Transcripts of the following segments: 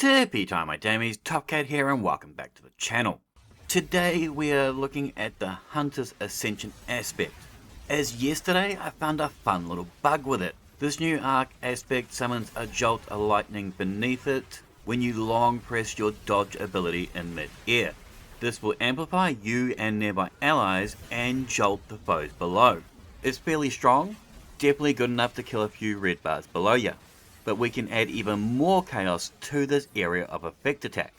Tippy time, my damies, Top Cat here and welcome back to the channel. Today we are looking at the Hunter's Ascension aspect. As yesterday I found a fun little bug with it. This new arc aspect summons a jolt of lightning beneath it when you long press your dodge ability in mid-air. This will amplify you and nearby allies and jolt the foes below. It's fairly strong, definitely good enough to kill a few red bars below ya. But we can add even more chaos to this area of effect attack.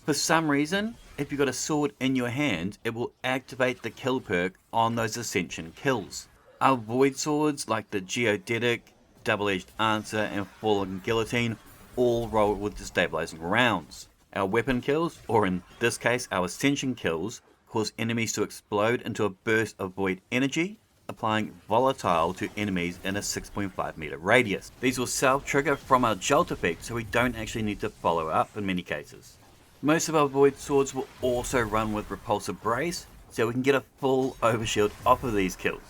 For some reason, if you've got a sword in your hand, it will activate the kill perk on those Ascension kills. Our void swords like the Geodetic, Double-Edged Answer and Fallen Guillotine all roll with Destabilizing rounds. Our weapon kills, or in this case our Ascension kills, cause enemies to explode into a burst of void energy, applying volatile to enemies in a 6.5 meter radius. These will self-trigger from our jolt effect, so we don't actually need to follow up in many cases. Most of our void swords will also run with repulsive brace, so we can get a full overshield off of these kills.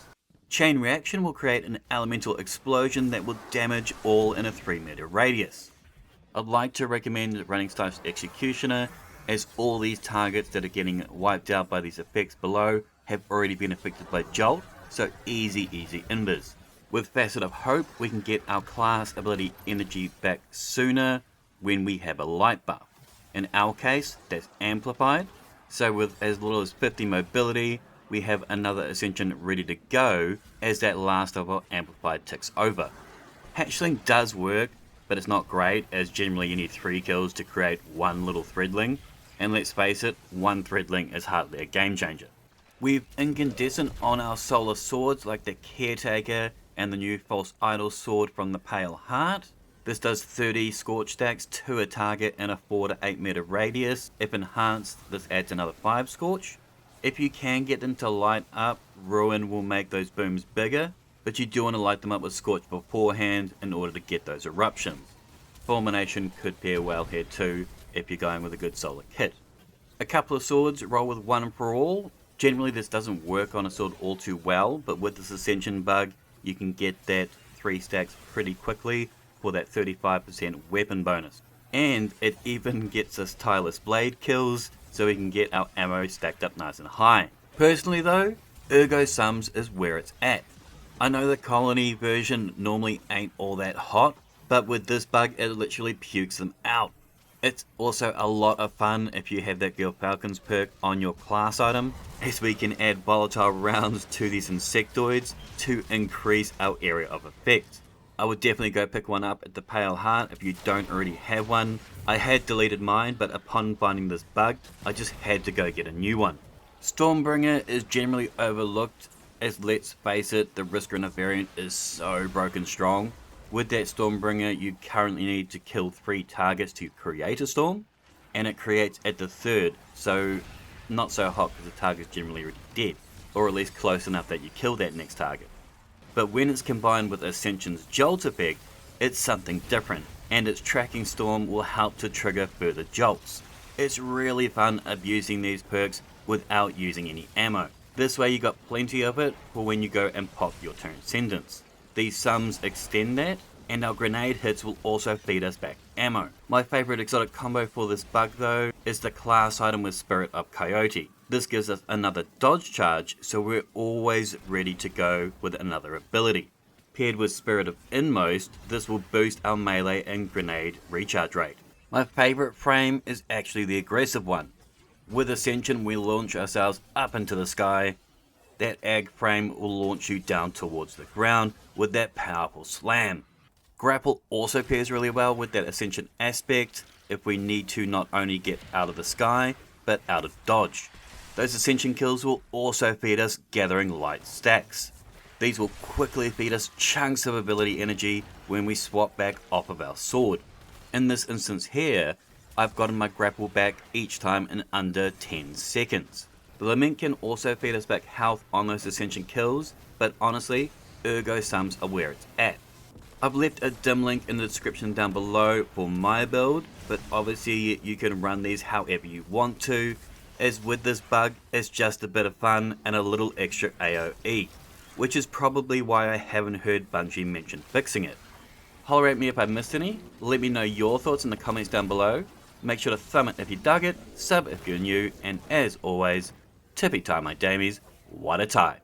Chain reaction will create an elemental explosion that will damage all in a 3 meter radius. I'd like to recommend running Staff's Executioner, as all these targets that are getting wiped out by these effects below have already been affected by jolt, so easy invis. With Facet of Hope, we can get our class ability energy back sooner when we have a light buff. In our case, that's amplified, so with as little as 50 mobility, we have another Ascension ready to go as that last of our amplified ticks over. Hatchling does work, but it's not great, as generally you need 3 kills to create one little threadling, and let's face it, one threadling is hardly a game changer. We've Incandescent on our solar swords like the Caretaker and the new False Idol sword from the Pale Heart. This does 30 scorch stacks to a target in a 4 to 8 meter radius. If enhanced, this adds another 5 scorch. If you can get them to light up, Ruin will make those booms bigger, but you do want to light them up with scorch beforehand in order to get those eruptions. Fulmination could pair well here too if you're going with a good solar kit. A couple of swords roll with one for all. Generally this doesn't work on a sword all too well, but with this Ascension bug you can get that 3 stacks pretty quickly for that 35% weapon bonus. And it even gets us tireless blade kills, so we can get our ammo stacked up nice and high. Personally though, Ergo Sums is where it's at. I know the colony version normally ain't all that hot, but with this bug it literally pukes them out. It's also a lot of fun if you have that Girl Falcons perk on your class item, as we can add volatile rounds to these insectoids to increase our area of effect. I would definitely go pick one up at the Pale Heart if you don't already have one. I had deleted mine, but upon finding this bug, I just had to go get a new one. Stormbringer is generally overlooked, as let's face it, the risk runner variant is so broken strong. With that Stormbringer, you currently need to kill 3 targets to create a storm, and it creates at the 3rd, so not so hot because the target's generally already dead, or at least close enough that you kill that next target. But when it's combined with Ascension's Jolt effect, it's something different, and its Tracking Storm will help to trigger further jolts. It's really fun abusing these perks without using any ammo. This way you got plenty of it for when you go and pop your Transcendence. These sums extend that, and our grenade hits will also feed us back ammo. My favourite exotic combo for this bug though is the class item with Spirit of Coyote. This gives us another dodge charge, so we're always ready to go with another ability. Paired with Spirit of Inmost, this will boost our melee and grenade recharge rate. My favourite frame is actually the aggressive one. With Ascension we launch ourselves up into the sky. That ag frame will launch you down towards the ground with that powerful slam. Grapple also pairs really well with that Ascension aspect if we need to not only get out of the sky, but out of dodge. Those Ascension kills will also feed us gathering light stacks. These will quickly feed us chunks of ability energy when we swap back off of our sword. In this instance here, I've gotten my grapple back each time in under 10 seconds. The Lament can also feed us back health on those Ascension kills, but honestly, Ergo Sums are where it's at. I've left a dim link in the description down below for my build, but obviously you can run these however you want to, as with this bug it's just a bit of fun and a little extra AOE, which is probably why I haven't heard Bungie mention fixing it. Holler at me if I missed any, let me know your thoughts in the comments down below. Make sure to thumb it if you dug it, sub if you're new, and as always, tippy tie my damies, what a tie.